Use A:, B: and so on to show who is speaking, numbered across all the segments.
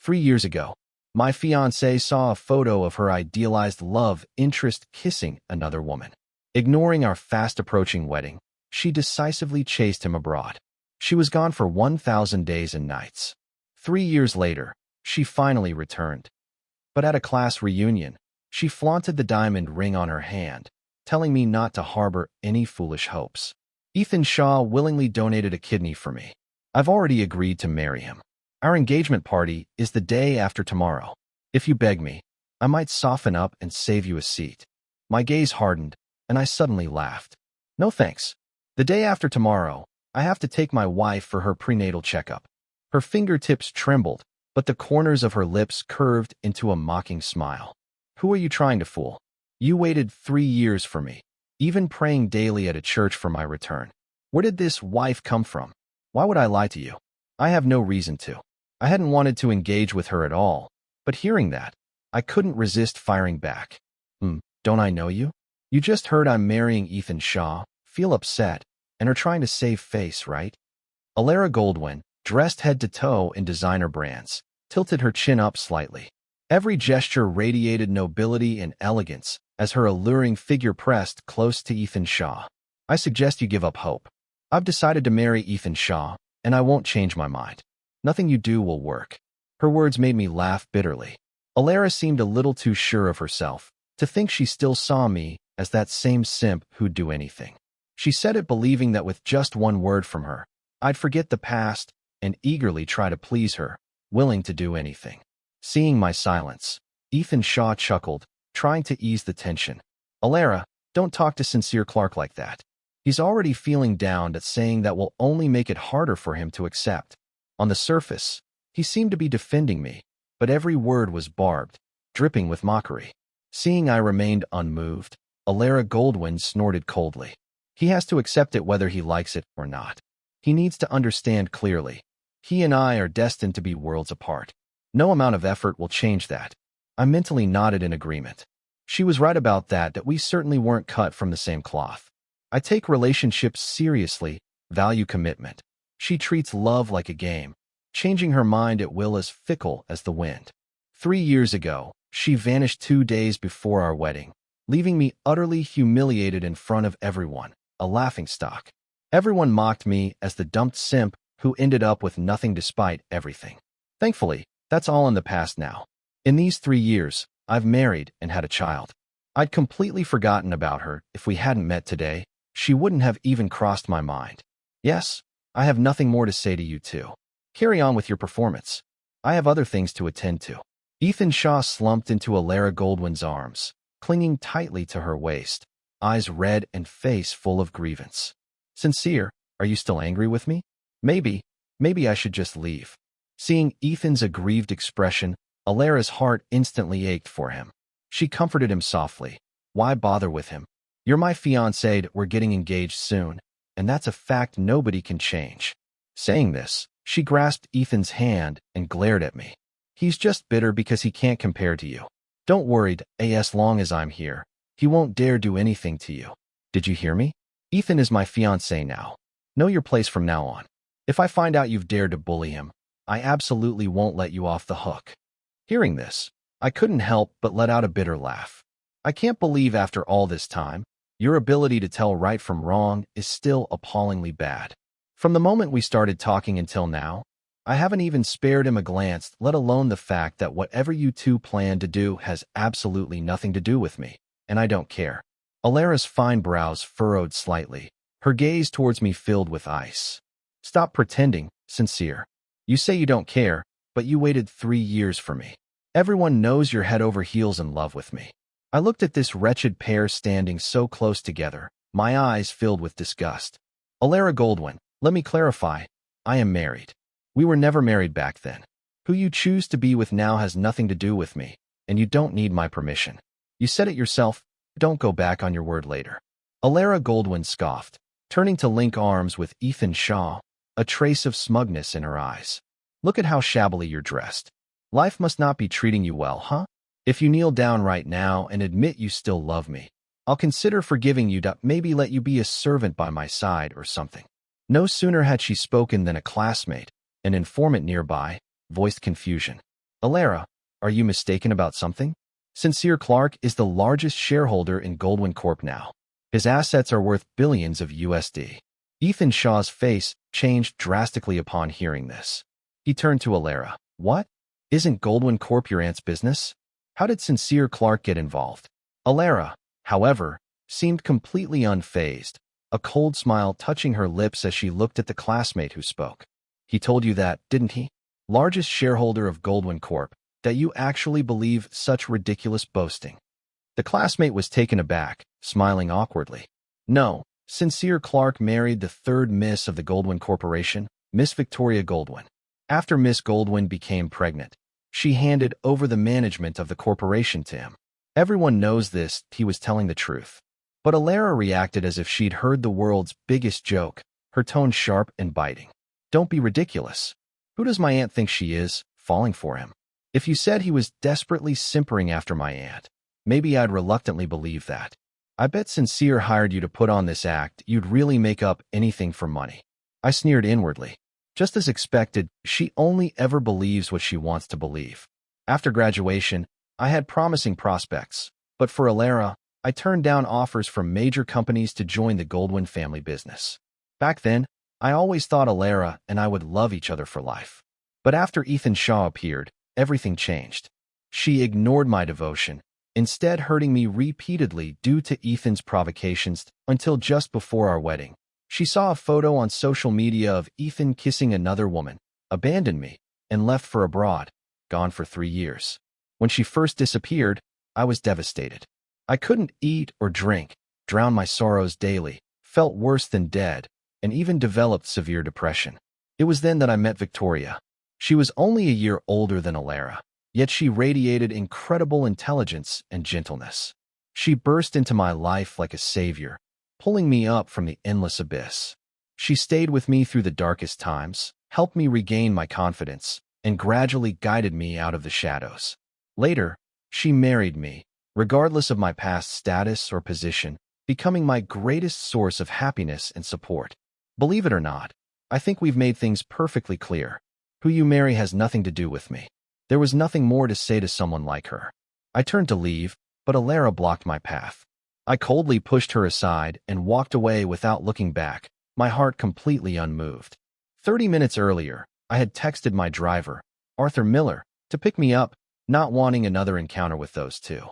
A: 3 years ago, my fiancée saw a photo of her idealized love interest kissing another woman. Ignoring our fast-approaching wedding, she decisively chased him abroad. She was gone for 1,000 days and nights. 3 years later, she finally returned. But at a class reunion, she flaunted the diamond ring on her hand, telling me not to harbor any foolish hopes. Ethan Shaw willingly donated a kidney for me. I've already agreed to marry him. Our engagement party is the day after tomorrow. If you beg me, I might soften up and save you a seat. My gaze hardened, and I suddenly laughed. No thanks. The day after tomorrow, I have to take my wife for her prenatal checkup. Her fingertips trembled, but the corners of her lips curved into a mocking smile. Who are you trying to fool? You waited 3 years for me, even praying daily at a church for my return. Where did this wife come from? Why would I lie to you? I have no reason to. I hadn't wanted to engage with her at all, but hearing that, I couldn't resist firing back. Don't I know you? You just heard I'm marrying Ethan Shaw, feel upset, and are trying to save face, right? Alara Goldwyn, dressed head to toe in designer brands, tilted her chin up slightly. Every gesture radiated nobility and elegance as her alluring figure pressed close to Ethan Shaw. I suggest you give up hope. I've decided to marry Ethan Shaw, and I won't change my mind. Nothing you do will work. Her words made me laugh bitterly. Alara seemed a little too sure of herself to think she still saw me as that same simp who'd do anything. She said it believing that with just one word from her, I'd forget the past and eagerly try to please her, willing to do anything. Seeing my silence, Ethan Shaw chuckled, trying to ease the tension. Alara, don't talk to Sincere Clark like that. He's already feeling down at saying that will only make it harder for him to accept. On the surface, he seemed to be defending me, but every word was barbed, dripping with mockery. Seeing I remained unmoved, Alara Goldwyn snorted coldly. He has to accept it whether he likes it or not. He needs to understand clearly. He and I are destined to be worlds apart. No amount of effort will change that. I mentally nodded in agreement. She was right about that we certainly weren't cut from the same cloth. I take relationships seriously, value commitment. She treats love like a game, changing her mind at will as fickle as the wind. 3 years ago, she vanished 2 days before our wedding, leaving me utterly humiliated in front of everyone, a laughingstock. Everyone mocked me as the dumped simp who ended up with nothing despite everything. Thankfully, that's all in the past now. In these 3 years, I've married and had a child. I'd completely forgotten about her. If we hadn't met today, she wouldn't have even crossed my mind. Yes, I have nothing more to say to you two. Carry on with your performance. I have other things to attend to. Ethan Shaw slumped into Alara Goldwyn's arms, clinging tightly to her waist, eyes red and face full of grievance. Sincere, are you still angry with me? Maybe I should just leave. Seeing Ethan's aggrieved expression, Alara's heart instantly ached for him. She comforted him softly. Why bother with him? You're my fiancée, we're getting engaged soon, and that's a fact nobody can change. Saying this, she grasped Ethan's hand and glared at me. He's just bitter because he can't compare to you. Don't worry, as long as I'm here, he won't dare do anything to you. Did you hear me? Ethan is my fiancé now. Know your place from now on. If I find out you've dared to bully him, I absolutely won't let you off the hook. Hearing this, I couldn't help but let out a bitter laugh. I can't believe after all this time, your ability to tell right from wrong is still appallingly bad. From the moment we started talking until now, I haven't even spared him a glance, let alone the fact that whatever you two plan to do has absolutely nothing to do with me, and I don't care. Alara's fine brows furrowed slightly, her gaze towards me filled with ice. Stop pretending, Sincere. You say you don't care, but you waited 3 years for me. Everyone knows you're head over heels in love with me. I looked at this wretched pair standing so close together, my eyes filled with disgust. Alara Goldwyn, let me clarify. I am married. We were never married back then. Who you choose to be with now has nothing to do with me, and you don't need my permission. You said it yourself. Don't go back on your word later. Alara Goldwyn scoffed, turning to link arms with Ethan Shaw, a trace of smugness in her eyes. Look at how shabbily you're dressed. Life must not be treating you well, huh? If you kneel down right now and admit you still love me, I'll consider forgiving you, maybe let you be a servant by my side or something. No sooner had she spoken than a classmate, an informant nearby, voiced confusion. Alara, are you mistaken about something? Sincere Clark is the largest shareholder in Goldwyn Corp now. His assets are worth billions of USD. Ethan Shaw's face changed drastically upon hearing this. He turned to Alara. What? Isn't Goldwyn Corp your aunt's business? How did Sincere Clark get involved? Alara, however, seemed completely unfazed, a cold smile touching her lips as she looked at the classmate who spoke. He told you that, didn't he? Largest shareholder of Goldwyn Corp, that you actually believe such ridiculous boasting. The classmate was taken aback, smiling awkwardly. No, Sincere Clark married the third Miss of the Goldwyn Corporation, Miss Victoria Goldwyn. After Miss Goldwyn became pregnant, she handed over the management of the corporation to him. Everyone knows this, he was telling the truth. But Alara reacted as if she'd heard the world's biggest joke, her tone sharp and biting. Don't be ridiculous. Who does my aunt think she is, falling for him? If you said he was desperately simpering after my aunt, maybe I'd reluctantly believe that. I bet Sincere hired you to put on this act. You'd really make up anything for money. I sneered inwardly. Just as expected, she only ever believes what she wants to believe. After graduation, I had promising prospects, but for Alara, I turned down offers from major companies to join the Goldwyn family business. Back then, I always thought Alara and I would love each other for life. But after Ethan Shaw appeared, everything changed. She ignored my devotion, instead hurting me repeatedly due to Ethan's provocations until just before our wedding. She saw a photo on social media of Ethan kissing another woman, abandoned me, and left for abroad, gone for 3 years. When she first disappeared, I was devastated. I couldn't eat or drink, drowned my sorrows daily, felt worse than dead, and even developed severe depression. It was then that I met Victoria. She was only a year older than Alara, yet she radiated incredible intelligence and gentleness. She burst into my life like a savior, pulling me up from the endless abyss. She stayed with me through the darkest times, helped me regain my confidence, and gradually guided me out of the shadows. Later, she married me, regardless of my past status or position, becoming my greatest source of happiness and support. Believe it or not, I think we've made things perfectly clear. Who you marry has nothing to do with me. There was nothing more to say to someone like her. I turned to leave, but Alara blocked my path. I coldly pushed her aside and walked away without looking back, my heart completely unmoved. 30 minutes earlier, I had texted my driver, Arthur Miller, to pick me up, not wanting another encounter with those two.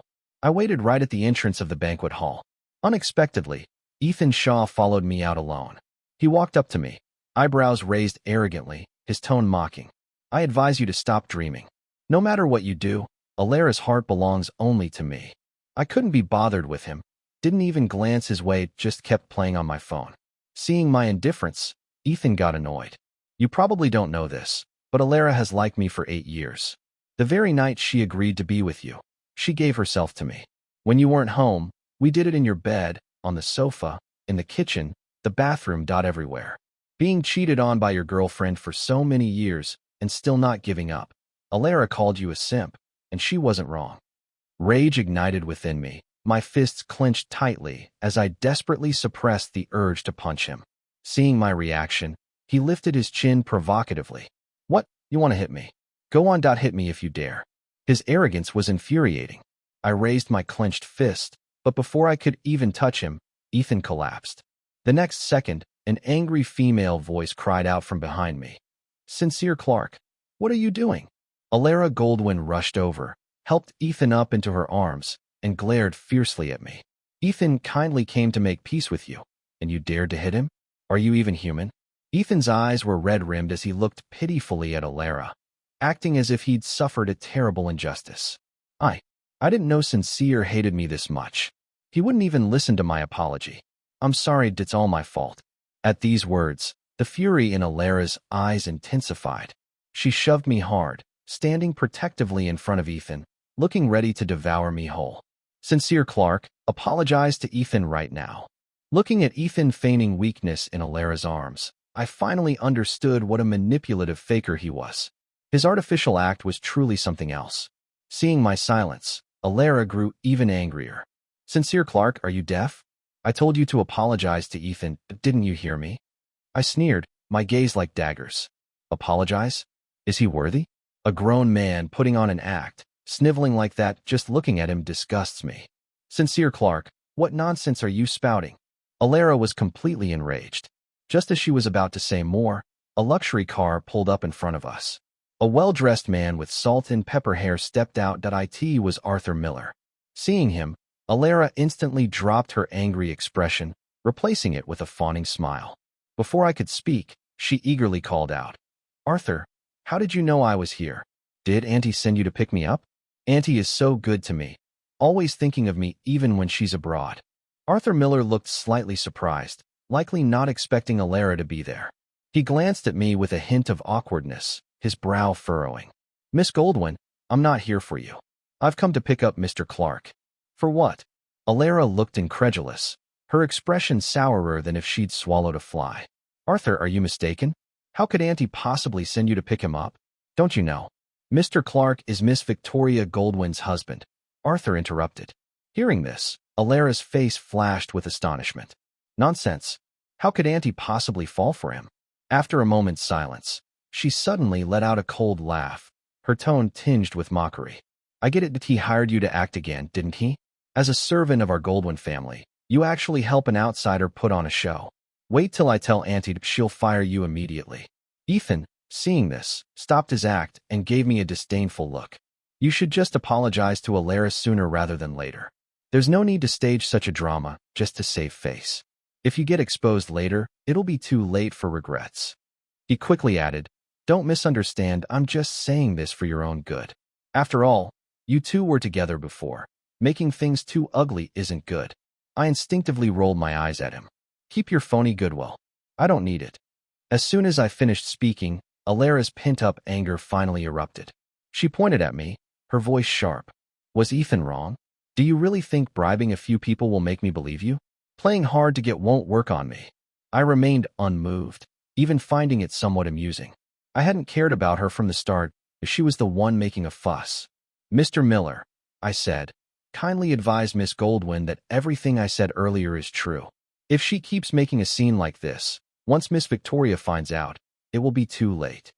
A: I waited right at the entrance of the banquet hall. Unexpectedly, Ethan Shaw followed me out alone. He walked up to me, eyebrows raised arrogantly, his tone mocking. I advise you to stop dreaming. No matter what you do, Alara's heart belongs only to me. I couldn't be bothered with him, didn't even glance his way, just kept playing on my phone. Seeing my indifference, Ethan got annoyed. You probably don't know this, but Alara has liked me for 8 years. The very night she agreed to be with you, she gave herself to me. When you weren't home, we did it in your bed, on the sofa, in the kitchen, the bathroom, everywhere. Being cheated on by your girlfriend for so many years and still not giving up. Alara called you a simp, and she wasn't wrong. Rage ignited within me, my fists clenched tightly as I desperately suppressed the urge to punch him. Seeing my reaction, he lifted his chin provocatively. What, you want to hit me? Go on, hit me if you dare. His arrogance was infuriating. I raised my clenched fist, but before I could even touch him, Ethan collapsed. The next second, an angry female voice cried out from behind me. Sincere Clark, what are you doing? Alara Goldwyn rushed over, helped Ethan up into her arms, and glared fiercely at me. Ethan kindly came to make peace with you, and you dared to hit him? Are you even human? Ethan's eyes were red-rimmed as he looked pitifully at Alara, acting as if he'd suffered a terrible injustice. I didn't know Sincere hated me this much. He wouldn't even listen to my apology. I'm sorry, it's all my fault. At these words, the fury in Alara's eyes intensified. She shoved me hard, standing protectively in front of Ethan, looking ready to devour me whole. Sincere Clark, apologize to Ethan right now. Looking at Ethan feigning weakness in Alara's arms, I finally understood what a manipulative faker he was. His artificial act was truly something else. Seeing my silence, Alara grew even angrier. Sincere Clark, are you deaf? I told you to apologize to Ethan, but didn't you hear me? I sneered, my gaze like daggers. Apologize? Is he worthy? A grown man putting on an act, sniveling like that, just looking at him disgusts me. Sincere Clark, what nonsense are you spouting? Alara was completely enraged. Just as she was about to say more, a luxury car pulled up in front of us. A well-dressed man with salt and pepper hair stepped out. It was Arthur Miller. Seeing him, Alara instantly dropped her angry expression, replacing it with a fawning smile. Before I could speak, she eagerly called out, "Arthur, how did you know I was here? Did Auntie send you to pick me up? Auntie is so good to me, always thinking of me even when she's abroad." Arthur Miller looked slightly surprised, likely not expecting Alara to be there. He glanced at me with a hint of awkwardness, his brow furrowing. "Miss Goldwyn, I'm not here for you. I've come to pick up Mr. Clark." "For what?" Alara looked incredulous, her expression sourer than if she'd swallowed a fly. "Arthur, are you mistaken? How could Auntie possibly send you to pick him up? Don't you know? Mr. Clark is Miss Victoria Goldwyn's husband." Arthur interrupted. Hearing this, Alara's face flashed with astonishment. "Nonsense. How could Auntie possibly fall for him?" After a moment's silence, she suddenly let out a cold laugh, her tone tinged with mockery. "I get it that he hired you to act again, didn't he? As a servant of our Goldwyn family, you actually help an outsider put on a show. Wait till I tell Auntie, she'll fire you immediately." Ethan, seeing this, stopped his act and gave me a disdainful look. "You should just apologize to Alara sooner rather than later. There's no need to stage such a drama just to save face. If you get exposed later, it'll be too late for regrets." He quickly added, "Don't misunderstand, I'm just saying this for your own good. After all, you two were together before. Making things too ugly isn't good." I instinctively rolled my eyes at him. "Keep your phony goodwill. I don't need it." As soon as I finished speaking, Alara's pent-up anger finally erupted. She pointed at me, her voice sharp. "Was Ethan wrong? Do you really think bribing a few people will make me believe you? Playing hard to get won't work on me." I remained unmoved, even finding it somewhat amusing. I hadn't cared about her from the start, as she was the one making a fuss. "Mr. Miller," I said, "kindly advise Miss Goldwyn that everything I said earlier is true. If she keeps making a scene like this, once Miss Victoria finds out, it will be too late."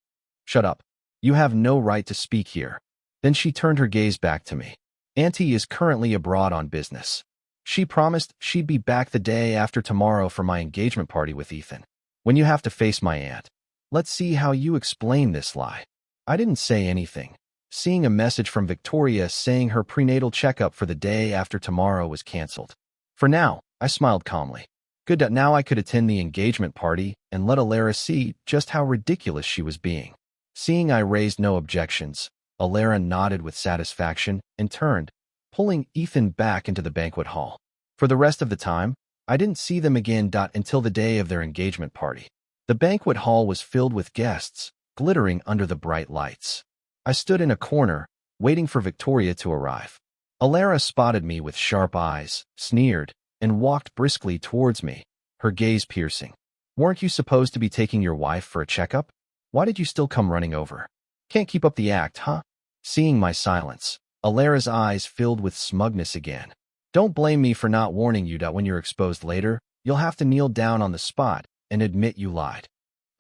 A: "Shut up. You have no right to speak here." Then she turned her gaze back to me. "Auntie is currently abroad on business. She promised she'd be back the day after tomorrow for my engagement party with Ethan. When you have to face my aunt, let's see how you explain this lie." I didn't say anything, seeing a message from Victoria saying her prenatal checkup for the day after tomorrow was canceled. For now, I smiled calmly. Good that now I could attend the engagement party and let Alara see just how ridiculous she was being. Seeing I raised no objections, Alara nodded with satisfaction and turned, pulling Ethan back into the banquet hall. For the rest of the time, I didn't see them again until the day of their engagement party. The banquet hall was filled with guests, glittering under the bright lights. I stood in a corner, waiting for Victoria to arrive. Alara spotted me with sharp eyes, sneered, and walked briskly towards me, her gaze piercing. "Weren't you supposed to be taking your wife for a checkup? Why did you still come running over? Can't keep up the act, huh?" Seeing my silence, Alara's eyes filled with smugness again. "Don't blame me for not warning you that when you're exposed later, you'll have to kneel down on the spot and admit you lied."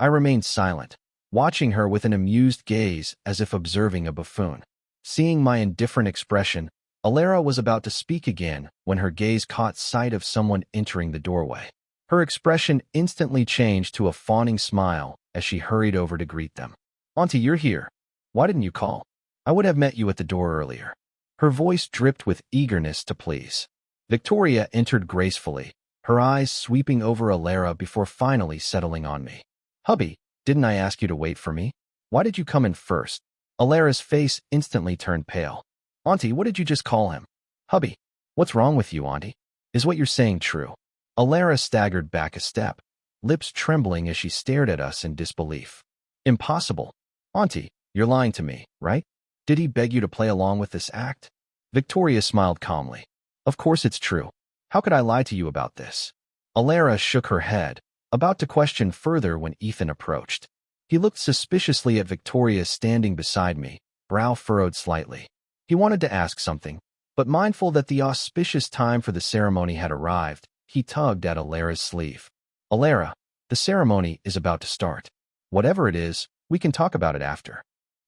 A: I remained silent, watching her with an amused gaze as if observing a buffoon. Seeing my indifferent expression, Alara was about to speak again when her gaze caught sight of someone entering the doorway. Her expression instantly changed to a fawning smile as she hurried over to greet them. "Auntie, you're here. Why didn't you call? I would have met you at the door earlier." Her voice dripped with eagerness to please. Victoria entered gracefully, her eyes sweeping over Alara before finally settling on me. "Hubby, didn't I ask you to wait for me? Why did you come in first?" Alara's face instantly turned pale. "Auntie, what did you just call him?" "Hubby. What's wrong with you, Auntie? Is what you're saying true?" Alara staggered back a step, lips trembling as she stared at us in disbelief. "Impossible. Auntie, you're lying to me, right? Did he beg you to play along with this act?" Victoria smiled calmly. "Of course it's true. How could I lie to you about this?" Alara shook her head, about to question further when Ethan approached. He looked suspiciously at Victoria standing beside me, brow furrowed slightly. He wanted to ask something, but mindful that the auspicious time for the ceremony had arrived, he tugged at Alara's sleeve. "Alara, the ceremony is about to start. Whatever it is, we can talk about it after."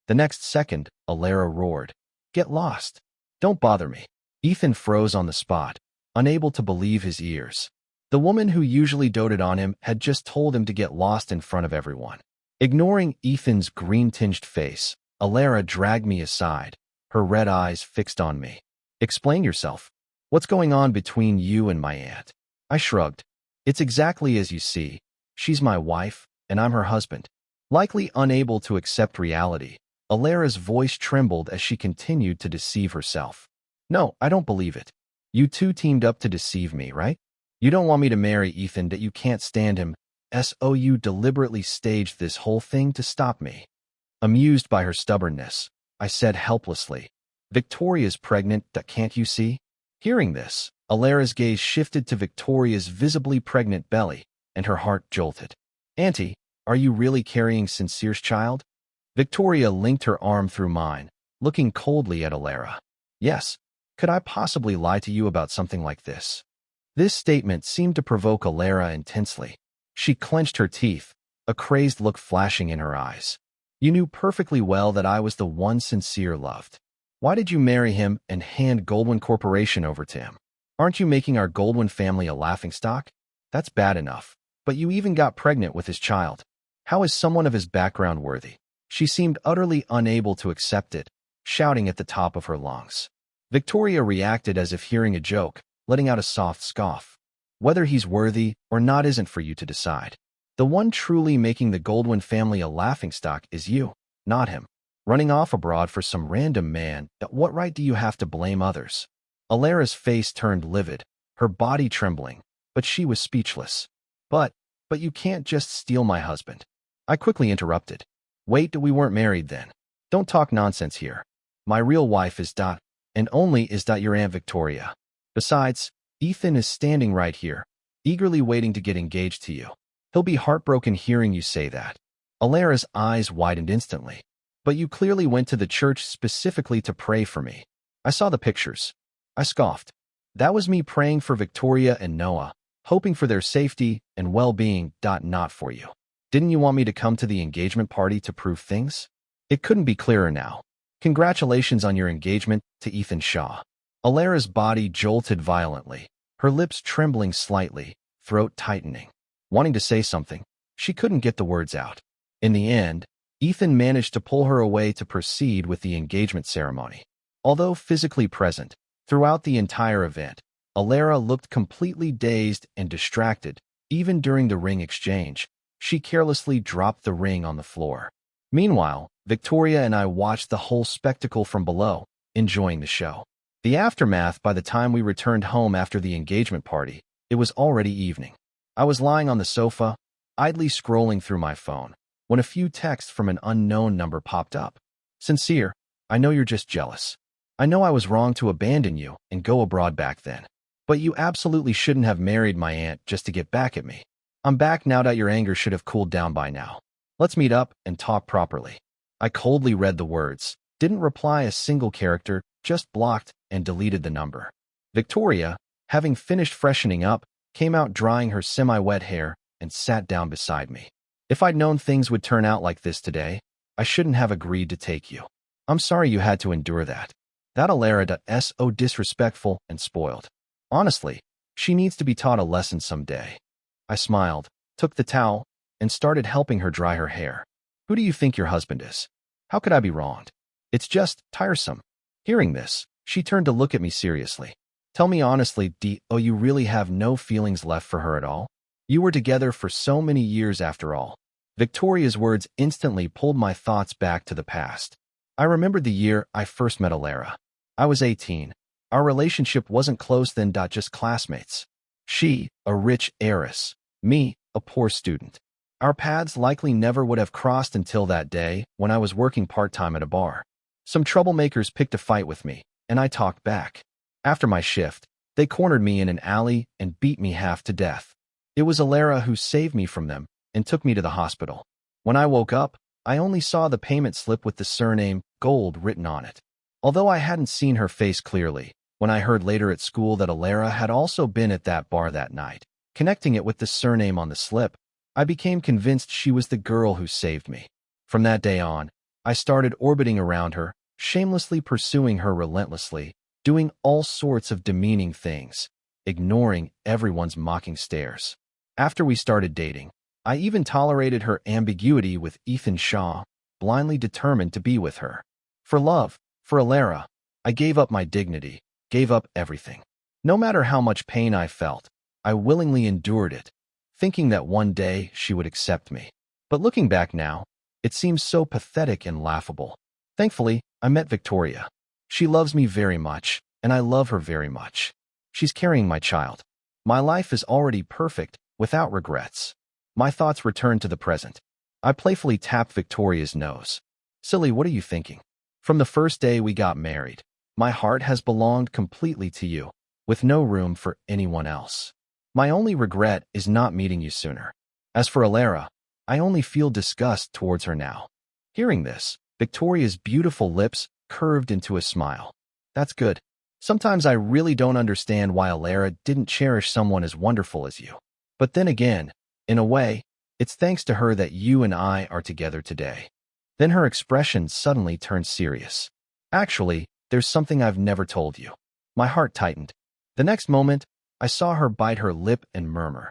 A: The next second, Alara roared, "Get lost! Don't bother me." Ethan froze on the spot, unable to believe his ears. The woman who usually doted on him had just told him to get lost in front of everyone. Ignoring Ethan's green-tinged face, Alara dragged me aside, her red eyes fixed on me. "Explain yourself. What's going on between you and my aunt?" I shrugged. "It's exactly as you see. She's my wife, and I'm her husband." Likely unable to accept reality, Alara's voice trembled as she continued to deceive herself. "No, I don't believe it. You two teamed up to deceive me, right? You don't want me to marry Ethan, that you can't stand him. So you deliberately staged this whole thing to stop me." Amused by her stubbornness, I said helplessly, "Victoria's pregnant, can't you see?" Hearing this, Alara's gaze shifted to Victoria's visibly pregnant belly, and her heart jolted. "Auntie, are you really carrying Sincere's child?" Victoria linked her arm through mine, looking coldly at Alara. "Yes. Could I possibly lie to you about something like this?" This statement seemed to provoke Alara intensely. She clenched her teeth, a crazed look flashing in her eyes. "You knew perfectly well that I was the one Sincere loved. Why did you marry him and hand Goldwyn Corporation over to him? Aren't you making our Goldwyn family a laughingstock? That's bad enough. But you even got pregnant with his child. How is someone of his background worthy?" She seemed utterly unable to accept it, shouting at the top of her lungs. Victoria reacted as if hearing a joke, letting out a soft scoff. "Whether he's worthy or not isn't for you to decide. The one truly making the Goldwyn family a laughingstock is you, not him. Running off abroad for some random man, what right do you have to blame others?" Alara's face turned livid, her body trembling, but she was speechless. But you can't just steal my husband." I quickly interrupted. "Wait, we weren't married then. Don't talk nonsense here. My real wife is and only is your Aunt Victoria. Besides, Ethan is standing right here, eagerly waiting to get engaged to you. He'll be heartbroken hearing you say that." Alara's eyes widened instantly. "But you clearly went to the church specifically to pray for me." "I saw the pictures." I scoffed. "That was me praying for Victoria and Noah, hoping for their safety and well-being, not for you. Didn't you want me to come to the engagement party to prove things?" It couldn't be clearer now. "Congratulations on your engagement to Ethan Shaw." Alara's body jolted violently, her lips trembling slightly, throat tightening. Wanting to say something, she couldn't get the words out. In the end, Ethan managed to pull her away to proceed with the engagement ceremony. Although physically present throughout the entire event, Alara looked completely dazed and distracted. Even during the ring exchange, she carelessly dropped the ring on the floor. Meanwhile, Victoria and I watched the whole spectacle from below, enjoying the show. The aftermath: by the time we returned home after the engagement party, it was already evening. I was lying on the sofa, idly scrolling through my phone, when a few texts from an unknown number popped up. "Sincere, I know you're just jealous. I know I was wrong to abandon you and go abroad back then. But you absolutely shouldn't have married my aunt just to get back at me. I'm back now. Your anger should have cooled down by now. Let's meet up and talk properly." I coldly read the words, didn't reply a single character, just blocked and deleted the number. Victoria, having finished freshening up, came out drying her semi-wet hair and sat down beside me. "If I'd known things would turn out like this today, I shouldn't have agreed to take you. I'm sorry you had to endure that. That Alara is so disrespectful and spoiled. Honestly, she needs to be taught a lesson someday." I smiled, took the towel, and started helping her dry her hair. "Who do you think your husband is? How could I be wronged? It's just tiresome." Hearing this, she turned to look at me seriously. "Tell me honestly, you really have no feelings left for her at all? You were together for so many years after all." Victoria's words instantly pulled my thoughts back to the past. I remembered the year I first met Alara. I was 18. Our relationship wasn't close then, just classmates. She, a rich heiress. Me, a poor student. Our paths likely never would have crossed until that day when I was working part-time at a bar. Some troublemakers picked a fight with me, and I talked back. After my shift, they cornered me in an alley and beat me half to death. It was Alara who saved me from them and took me to the hospital. When I woke up, I only saw the payment slip with the surname Gold written on it. Although I hadn't seen her face clearly, when I heard later at school that Alara had also been at that bar that night, connecting it with the surname on the slip, I became convinced she was the girl who saved me. From that day on, I started orbiting around her, shamelessly pursuing her relentlessly, doing all sorts of demeaning things, ignoring everyone's mocking stares. After we started dating, I even tolerated her ambiguity with Ethan Shaw, blindly determined to be with her. For love, for Alara, I gave up my dignity, gave up everything. No matter how much pain I felt, I willingly endured it, thinking that one day she would accept me. But looking back now, it seems so pathetic and laughable. Thankfully, I met Victoria. She loves me very much, and I love her very much. She's carrying my child. My life is already perfect, without regrets. My thoughts return to the present. I playfully tapped Victoria's nose. Silly, what are you thinking? From the first day we got married, my heart has belonged completely to you, with no room for anyone else. My only regret is not meeting you sooner. As for Alara, I only feel disgust towards her now. Hearing this, Victoria's beautiful lips curved into a smile. That's good. Sometimes I really don't understand why Alara didn't cherish someone as wonderful as you. But then again, in a way, it's thanks to her that you and I are together today. Then her expression suddenly turned serious. Actually, there's something I've never told you. My heart tightened. The next moment, I saw her bite her lip and murmur.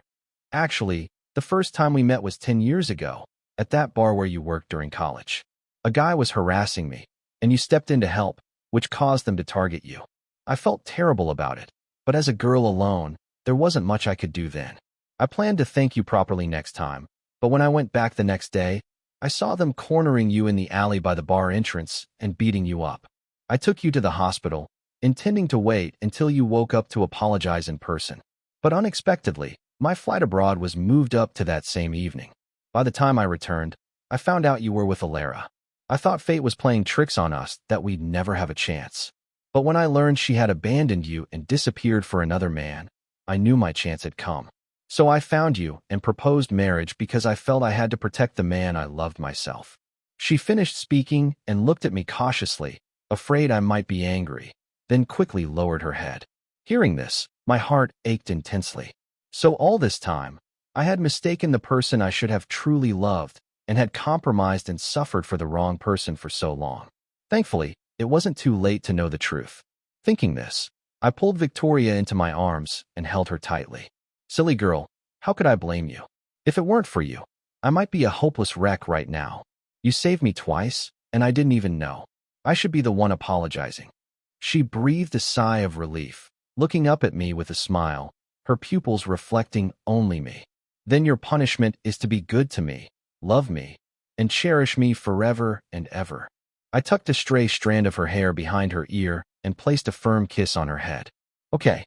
A: Actually, the first time we met was 10 years ago, at that bar where you worked during college. A guy was harassing me, and you stepped in to help, which caused them to target you. I felt terrible about it, but as a girl alone, there wasn't much I could do then. I planned to thank you properly next time, but when I went back the next day, I saw them cornering you in the alley by the bar entrance and beating you up. I took you to the hospital, intending to wait until you woke up to apologize in person. But unexpectedly, my flight abroad was moved up to that same evening. By the time I returned, I found out you were with Alara. I thought fate was playing tricks on us, that we'd never have a chance. But when I learned she had abandoned you and disappeared for another man, I knew my chance had come. So I found you and proposed marriage because I felt I had to protect the man I loved myself. She finished speaking and looked at me cautiously, afraid I might be angry, then quickly lowered her head. Hearing this, my heart ached intensely. So all this time, I had mistaken the person I should have truly loved and had compromised and suffered for the wrong person for so long. Thankfully, it wasn't too late to know the truth. Thinking this, I pulled Victoria into my arms and held her tightly. Silly girl, how could I blame you? If it weren't for you, I might be a hopeless wreck right now. You saved me twice, and I didn't even know. I should be the one apologizing. She breathed a sigh of relief, looking up at me with a smile, her pupils reflecting only me. Then your punishment is to be good to me, love me, and cherish me forever and ever. I tucked a stray strand of her hair behind her ear and placed a firm kiss on her head. Okay.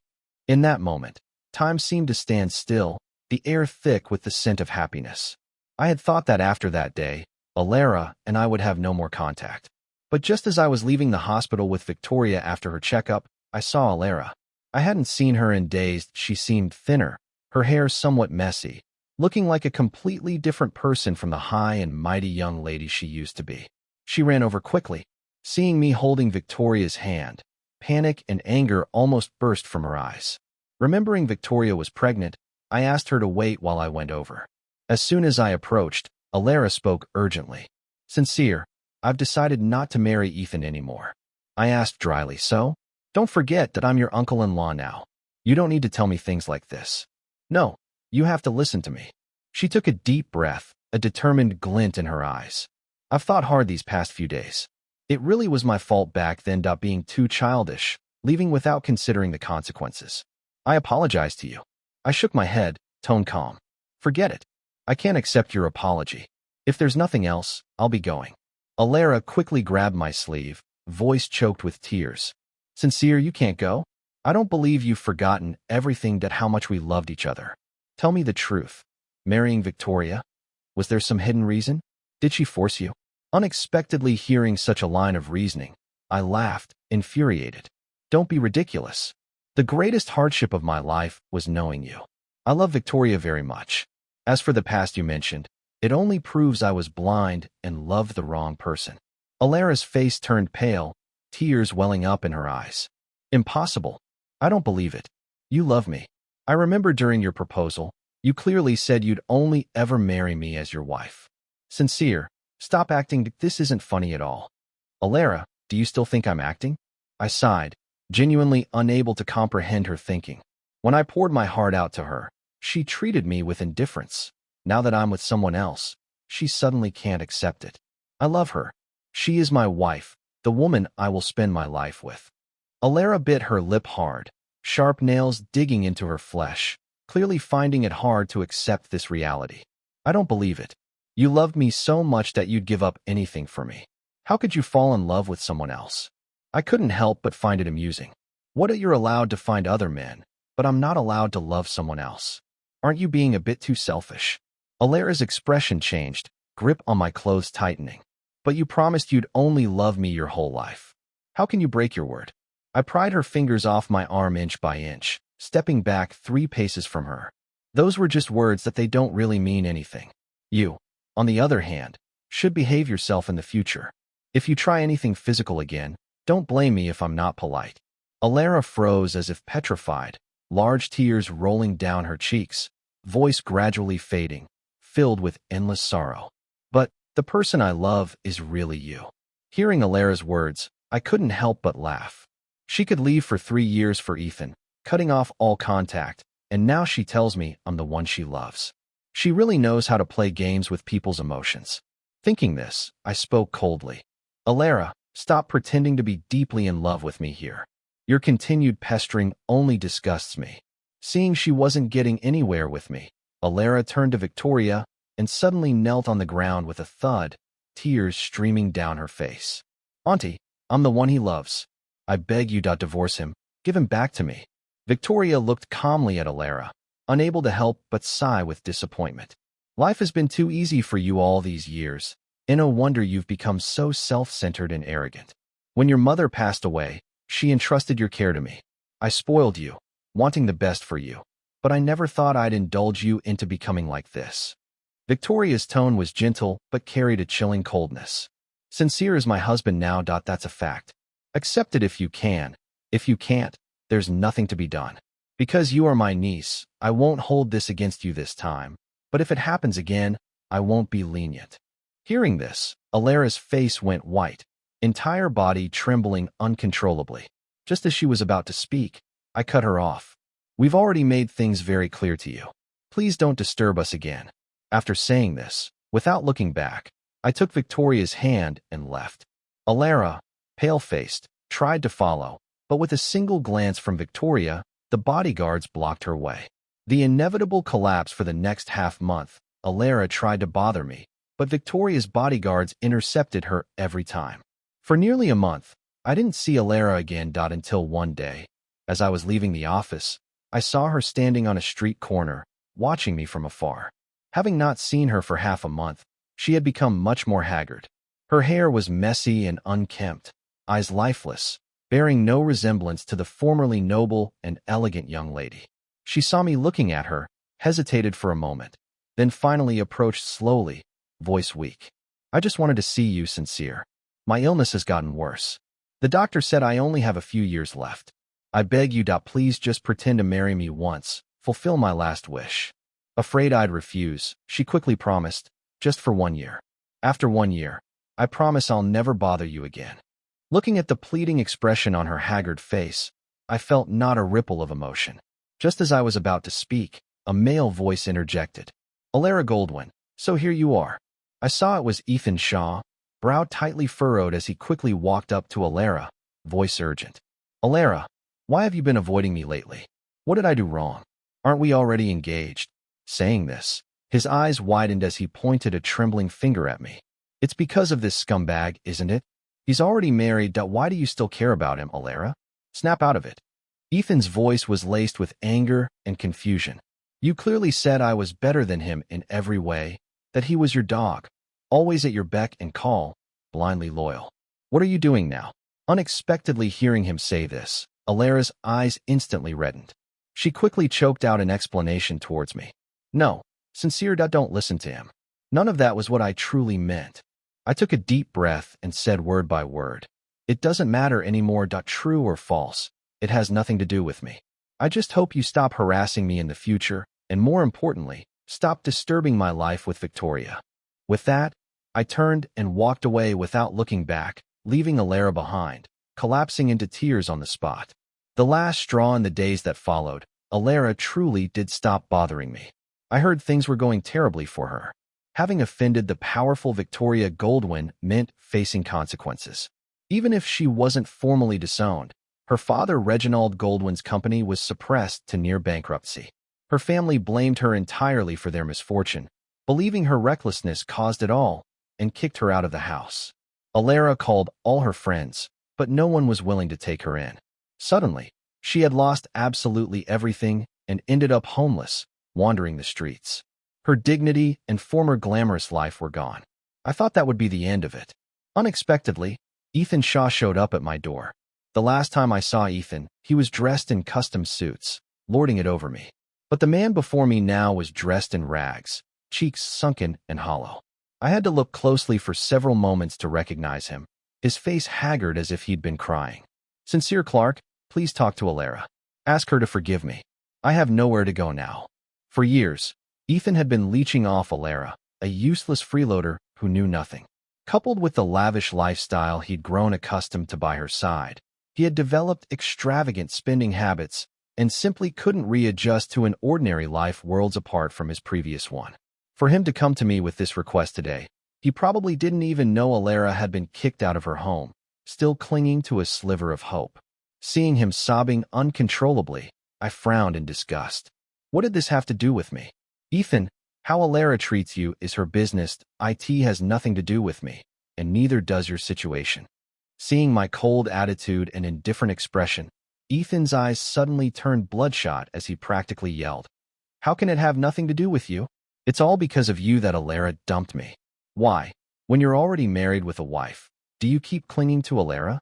A: In that moment, time seemed to stand still, the air thick with the scent of happiness. I had thought that after that day, Alara and I would have no more contact. But just as I was leaving the hospital with Victoria after her checkup, I saw Alara. I hadn't seen her in days. She seemed thinner, her hair somewhat messy, looking like a completely different person from the high and mighty young lady she used to be. She ran over quickly, seeing me holding Victoria's hand. Panic and anger almost burst from her eyes. Remembering Victoria was pregnant, I asked her to wait while I went over. As soon as I approached, Alara spoke urgently. Sincere, I've decided not to marry Ethan anymore. I asked dryly, so? Don't forget that I'm your uncle-in-law now. You don't need to tell me things like this. No, you have to listen to me. She took a deep breath, a determined glint in her eyes. I've thought hard these past few days. It really was my fault back then being too childish, leaving without considering the consequences. I apologize to you. I shook my head, tone calm. Forget it. I can't accept your apology. If there's nothing else, I'll be going. Alara quickly grabbed my sleeve, voice choked with tears. Sincere, you can't go? I don't believe you've forgotten everything that how much we loved each other. Tell me the truth. Marrying Victoria? Was there some hidden reason? Did she force you? Unexpectedly hearing such a line of reasoning, I laughed, infuriated. Don't be ridiculous. The greatest hardship of my life was knowing you. I love Victoria very much. As for the past you mentioned, it only proves I was blind and loved the wrong person. Alara's face turned pale, tears welling up in her eyes. Impossible. I don't believe it. You love me. I remember during your proposal, you clearly said you'd only ever marry me as your wife. Sincere, Stop acting. This isn't funny at all. Alara, do you still think I'm acting? I sighed, genuinely unable to comprehend her thinking. When I poured my heart out to her, she treated me with indifference. Now that I'm with someone else, she suddenly can't accept it. I love her. She is my wife, the woman I will spend my life with. Alara bit her lip hard, sharp nails digging into her flesh, clearly finding it hard to accept this reality. I don't believe it. You loved me so much that you'd give up anything for me. How could you fall in love with someone else? I couldn't help but find it amusing. What you're allowed to find other men, but I'm not allowed to love someone else. Aren't you being a bit too selfish? Alara's expression changed, grip on my clothes tightening. But you promised you'd only love me your whole life. How can you break your word? I pried her fingers off my arm inch by inch, stepping back 3 paces from her. Those were just words that they don't really mean anything. You, on the other hand, should behave yourself in the future. If you try anything physical again, don't blame me if I'm not polite. Alara froze as if petrified, large tears rolling down her cheeks, voice gradually fading, filled with endless sorrow. But the person I love is really you. Hearing Alara's words, I couldn't help but laugh. She could leave for 3 years for Ethan, cutting off all contact, and now she tells me I'm the one she loves. She really knows how to play games with people's emotions. Thinking this, I spoke coldly. Alara, stop pretending to be deeply in love with me here. Your continued pestering only disgusts me. Seeing she wasn't getting anywhere with me, Alara turned to Victoria and suddenly knelt on the ground with a thud, tears streaming down her face. Auntie, I'm the one he loves. I beg you don't divorce him. Give him back to me. Victoria looked calmly at Alara, unable to help but sigh with disappointment. Life has been too easy for you all these years, and no wonder you've become so self-centered and arrogant. When your mother passed away, she entrusted your care to me. I spoiled you, wanting the best for you, but I never thought I'd indulge you into becoming like this. Victoria's tone was gentle but carried a chilling coldness. Sincere is my husband now. That's a fact. Accept it if you can. If you can't, there's nothing to be done. Because you are my niece, I won't hold this against you this time, but if it happens again, I won't be lenient. Hearing this, Alara's face went white, entire body trembling uncontrollably. Just as she was about to speak, I cut her off. We've already made things very clear to you. Please don't disturb us again. After saying this, without looking back, I took Victoria's hand and left. Alara, pale-faced, tried to follow, but with a single glance from Victoria, the bodyguards blocked her way. The inevitable collapse for the next half-month, Alara tried to bother me, but Victoria's bodyguards intercepted her every time. For nearly a month, I didn't see Alara again. Until one day, as I was leaving the office, I saw her standing on a street corner, watching me from afar. Having not seen her for half a month, she had become much more haggard. Her hair was messy and unkempt, eyes lifeless, bearing no resemblance to the formerly noble and elegant young lady. She saw me looking at her, hesitated for a moment, then finally approached slowly, voice weak. I just wanted to see you, Sincere. My illness has gotten worse. The doctor said I only have a few years left. I beg you, please just pretend to marry me once, fulfill my last wish. Afraid I'd refuse, she quickly promised, just for 1 year. After 1 year, I promise I'll never bother you again. Looking at the pleading expression on her haggard face, I felt not a ripple of emotion. Just as I was about to speak, a male voice interjected. Alara Goldwyn, so here you are. I saw it was Ethan Shaw, brow tightly furrowed as he quickly walked up to Alara, voice urgent. Alara, why have you been avoiding me lately? What did I do wrong? Aren't we already engaged? Saying this, his eyes widened as he pointed a trembling finger at me. It's because of this scumbag, isn't it? He's already married. Why do you still care about him, Alara? Snap out of it. Ethan's voice was laced with anger and confusion. You clearly said I was better than him in every way, that he was your dog, always at your beck and call, blindly loyal. What are you doing now? Unexpectedly hearing him say this, Alara's eyes instantly reddened. She quickly choked out an explanation towards me. No, Sincere, don't listen to him. None of that was what I truly meant. I took a deep breath and said word by word. It doesn't matter anymore. True or false. It has nothing to do with me. I just hope you stop harassing me in the future, and more importantly, stop disturbing my life with Victoria. With that, I turned and walked away without looking back, leaving Alara behind, collapsing into tears on the spot. The last straw in the days that followed, Alara truly did stop bothering me. I heard things were going terribly for her. Having offended the powerful Victoria Goldwyn meant facing consequences. Even if she wasn't formally disowned, her father Reginald Goldwyn's company was suppressed to near bankruptcy. Her family blamed her entirely for their misfortune, believing her recklessness caused it all, and kicked her out of the house. Alara called all her friends, but no one was willing to take her in. Suddenly, she had lost absolutely everything and ended up homeless, wandering the streets. Her dignity and former glamorous life were gone. I thought that would be the end of it. Unexpectedly, Ethan Shaw showed up at my door. The last time I saw Ethan, he was dressed in custom suits, lording it over me. But the man before me now was dressed in rags, cheeks sunken and hollow. I had to look closely for several moments to recognize him, his face haggard as if he'd been crying. "Sincere Clark, please talk to Alara. Ask her to forgive me. I have nowhere to go now." For years, Ethan had been leeching off Alara, a useless freeloader who knew nothing. Coupled with the lavish lifestyle he'd grown accustomed to by her side, he had developed extravagant spending habits and simply couldn't readjust to an ordinary life worlds apart from his previous one. For him to come to me with this request today, he probably didn't even know Alara had been kicked out of her home, still clinging to a sliver of hope. Seeing him sobbing uncontrollably, I frowned in disgust. What did this have to do with me? "Ethan, how Alara treats you is her business. It has nothing to do with me, and neither does your situation." Seeing my cold attitude and indifferent expression, Ethan's eyes suddenly turned bloodshot as he practically yelled, "How can it have nothing to do with you? It's all because of you that Alara dumped me. Why, when you're already married with a wife, do you keep clinging to Alara?"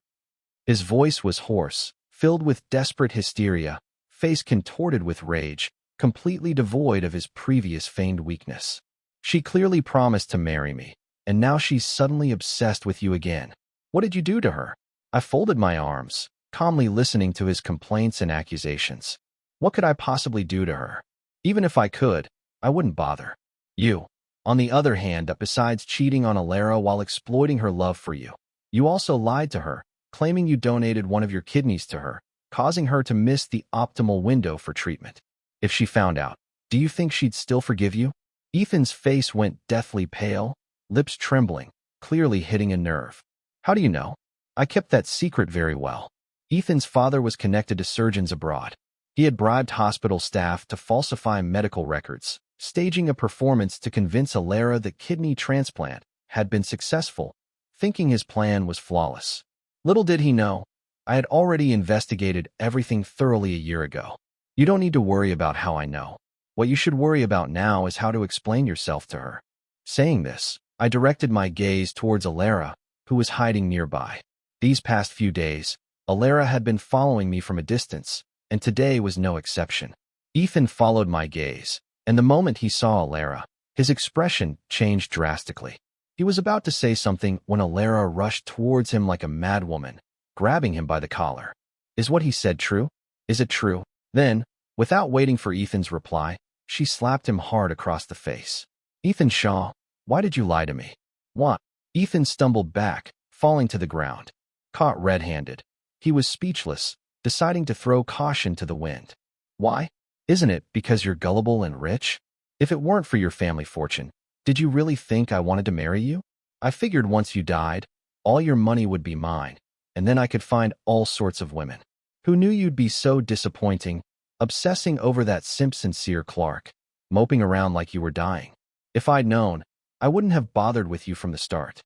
A: His voice was hoarse, filled with desperate hysteria, face contorted with rage, completely devoid of his previous feigned weakness. "She clearly promised to marry me, and now she's suddenly obsessed with you again. What did you do to her?" I folded my arms, calmly listening to his complaints and accusations. What could I possibly do to her? Even if I could, I wouldn't bother. You, on the other hand, besides cheating on Alara while exploiting her love for you, you also lied to her, claiming you donated one of your kidneys to her, causing her to miss the optimal window for treatment. If she found out, do you think she'd still forgive you? Ethan's face went deathly pale, lips trembling, clearly hitting a nerve. How do you know? I kept that secret very well. Ethan's father was connected to surgeons abroad. He had bribed hospital staff to falsify medical records, staging a performance to convince Alara that kidney transplant had been successful, thinking his plan was flawless. Little did he know, I had already investigated everything thoroughly a year ago. You don't need to worry about how I know. What you should worry about now is how to explain yourself to her. Saying this, I directed my gaze towards Alara, who was hiding nearby. These past few days, Alara had been following me from a distance, and today was no exception. Ethan followed my gaze, and the moment he saw Alara, his expression changed drastically. He was about to say something when Alara rushed towards him like a madwoman, grabbing him by the collar. Is what he said true? Is it true? Then, without waiting for Ethan's reply, she slapped him hard across the face. "Ethan Shaw, why did you lie to me?" "What?" Ethan stumbled back, falling to the ground. Caught red-handed, he was speechless, deciding to throw caution to the wind. "Why? Isn't it because you're gullible and rich? If it weren't for your family fortune, did you really think I wanted to marry you? I figured once you died, all your money would be mine, and then I could find all sorts of women. Who knew you'd be so disappointing, obsessing over that simp Sincere Clark, moping around like you were dying? If I'd known, I wouldn't have bothered with you from the start."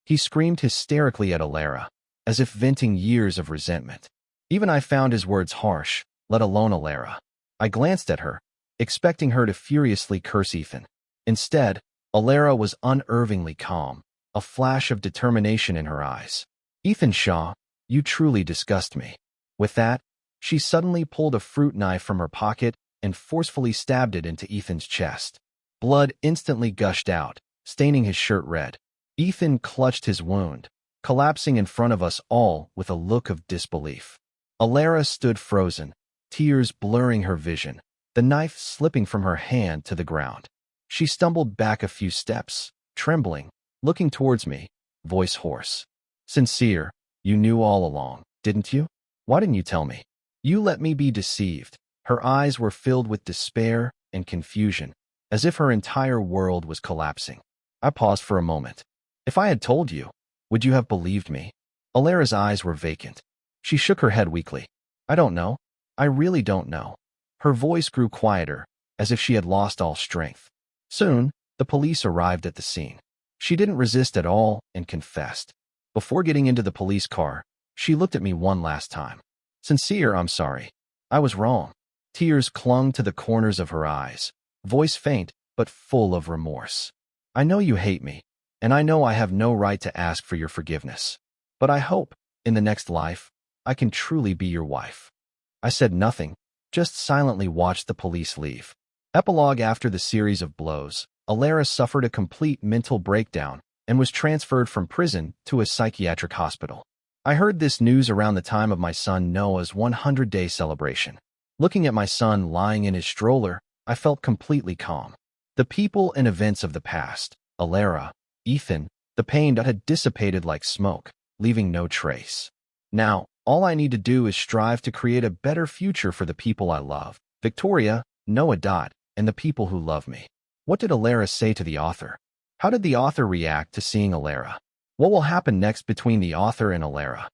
A: He screamed hysterically at Alara, as if venting years of resentment. Even I found his words harsh, let alone Alara. I glanced at her, expecting her to furiously curse Ethan. Instead, Alara was unervingly calm, a flash of determination in her eyes. "Ethan Shaw, you truly disgust me." With that, she suddenly pulled a fruit knife from her pocket and forcefully stabbed it into Ethan's chest. Blood instantly gushed out, staining his shirt red. Ethan clutched his wound, collapsing in front of us all with a look of disbelief. Alara stood frozen, tears blurring her vision, the knife slipping from her hand to the ground. She stumbled back a few steps, trembling, looking towards me, voice hoarse. Sincere, you knew all along, didn't you? Why didn't you tell me? You let me be deceived. Her eyes were filled with despair and confusion, as if her entire world was collapsing. I paused for a moment. If I had told you, would you have believed me? Alara's eyes were vacant. She shook her head weakly. I don't know. I really don't know. Her voice grew quieter, as if she had lost all strength. Soon, the police arrived at the scene. She didn't resist at all and confessed. Before getting into the police car, she looked at me one last time. Sincere, I'm sorry. I was wrong. Tears clung to the corners of her eyes, voice faint but full of remorse. I know you hate me, and I know I have no right to ask for your forgiveness. But I hope, in the next life, I can truly be your wife. I said nothing, just silently watched the police leave. Epilogue. After the series of blows, Alara suffered a complete mental breakdown and was transferred from prison to a psychiatric hospital. I heard this news around the time of my son Noah's 100-day celebration. Looking at my son lying in his stroller, I felt completely calm. The people and events of the past, Alara, Ethan, the pain that had dissipated like smoke, leaving no trace. Now, all I need to do is strive to create a better future for the people I love, Victoria, Noah, and the people who love me. What did Alara say to the author? How did the author react to seeing Alara? What will happen next between the author and Alara?